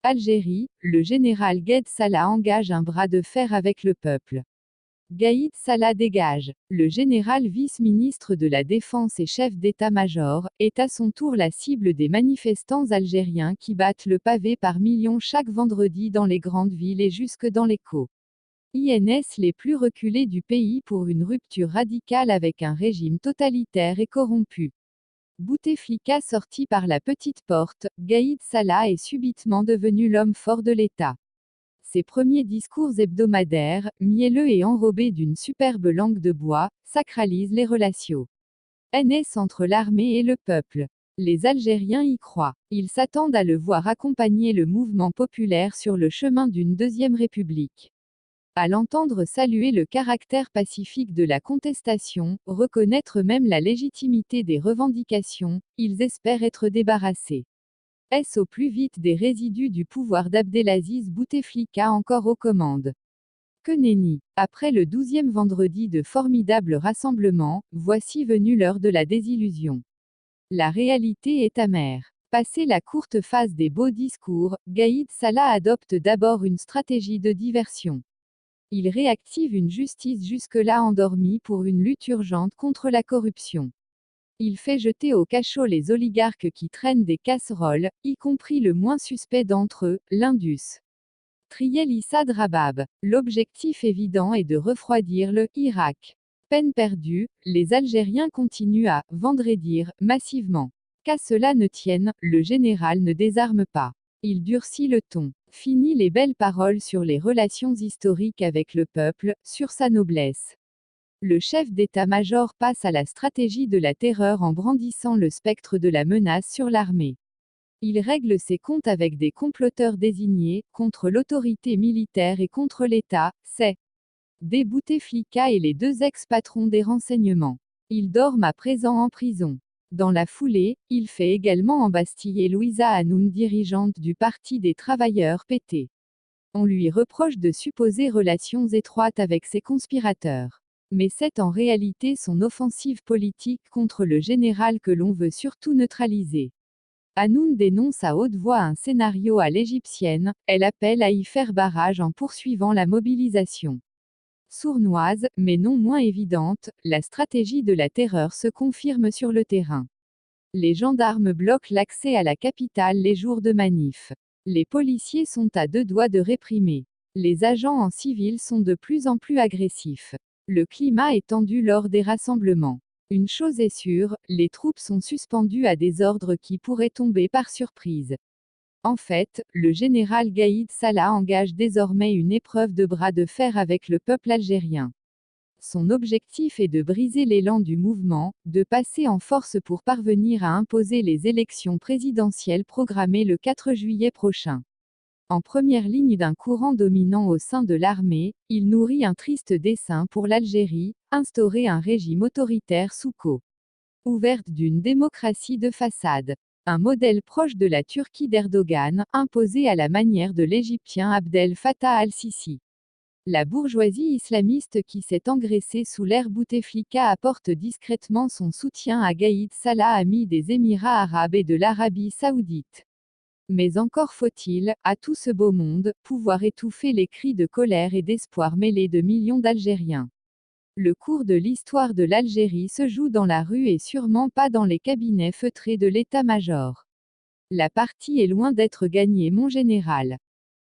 Algérie, le général Gaïd Salah engage un bras de fer avec le peuple. Gaïd Salah dégage. Le général vice-ministre de la Défense et chef d'état-major, est à son tour la cible des manifestants algériens qui battent le pavé par millions chaque vendredi dans les grandes villes et jusque dans les INS les plus reculés du pays pour une rupture radicale avec un régime totalitaire et corrompu. Bouteflika sorti par la petite porte, Gaïd Salah est subitement devenu l'homme fort de l'État. Ses premiers discours hebdomadaires, mielleux et enrobés d'une superbe langue de bois, sacralisent les relations entre l'armée et le peuple. Les Algériens y croient. Ils s'attendent à le voir accompagner le mouvement populaire sur le chemin d'une deuxième république. À l'entendre saluer le caractère pacifique de la contestation, reconnaître même la légitimité des revendications, ils espèrent être débarrassés. Est-ce au plus vite des résidus du pouvoir d'Abdelaziz Bouteflika encore aux commandes? Que nenni! Après le 12e vendredi de formidables rassemblements, voici venue l'heure de la désillusion. La réalité est amère. Passé la courte phase des beaux discours, Gaïd Salah adopte d'abord une stratégie de diversion. Il réactive une justice jusque-là endormie pour une lutte urgente contre la corruption. Il fait jeter au cachot les oligarques qui traînent des casseroles, y compris le moins suspect d'entre eux, l'Indus. Triel Issa Drabab. L'objectif évident est de refroidir le Irak. Peine perdue, les Algériens continuent à vendrédir massivement. Qu'à cela ne tienne, le général ne désarme pas. Il durcit le ton. Fini les belles paroles sur les relations historiques avec le peuple, sur sa noblesse. Le chef d'état-major passe à la stratégie de la terreur en brandissant le spectre de la menace sur l'armée. Il règle ses comptes avec des comploteurs désignés, contre l'autorité militaire et contre l'État, c'est des Bouteflika et les deux ex-patrons des renseignements. Ils dorment à présent en prison. Dans la foulée, il fait également embastiller Louisa Hanoun, dirigeante du Parti des travailleurs PT. On lui reproche de supposer relations étroites avec ses conspirateurs. Mais c'est en réalité son offensive politique contre le général que l'on veut surtout neutraliser. Hanoun dénonce à haute voix un scénario à l'égyptienne, elle appelle à y faire barrage en poursuivant la mobilisation. Sournoise, mais non moins évidente, la stratégie de la terreur se confirme sur le terrain. Les gendarmes bloquent l'accès à la capitale les jours de manif. Les policiers sont à deux doigts de réprimer. Les agents en civil sont de plus en plus agressifs. Le climat est tendu lors des rassemblements. Une chose est sûre, les troupes sont suspendues à des ordres qui pourraient tomber par surprise. En fait, le général Gaïd Salah engage désormais une épreuve de bras de fer avec le peuple algérien. Son objectif est de briser l'élan du mouvement, de passer en force pour parvenir à imposer les élections présidentielles programmées le 4 juillet prochain. En première ligne d'un courant dominant au sein de l'armée, il nourrit un triste dessein pour l'Algérie, instaurer un régime autoritaire sous couverte d'une démocratie de façade. Un modèle proche de la Turquie d'Erdogan, imposé à la manière de l'Égyptien Abdel Fattah al-Sisi. La bourgeoisie islamiste qui s'est engraissée sous l'ère Bouteflika apporte discrètement son soutien à Gaïd Salah, ami des Émirats arabes et de l'Arabie saoudite. Mais encore faut-il, à tout ce beau monde, pouvoir étouffer les cris de colère et d'espoir mêlés de millions d'Algériens. Le cours de l'histoire de l'Algérie se joue dans la rue et sûrement pas dans les cabinets feutrés de l'état-major. La partie est loin d'être gagnée, mon général.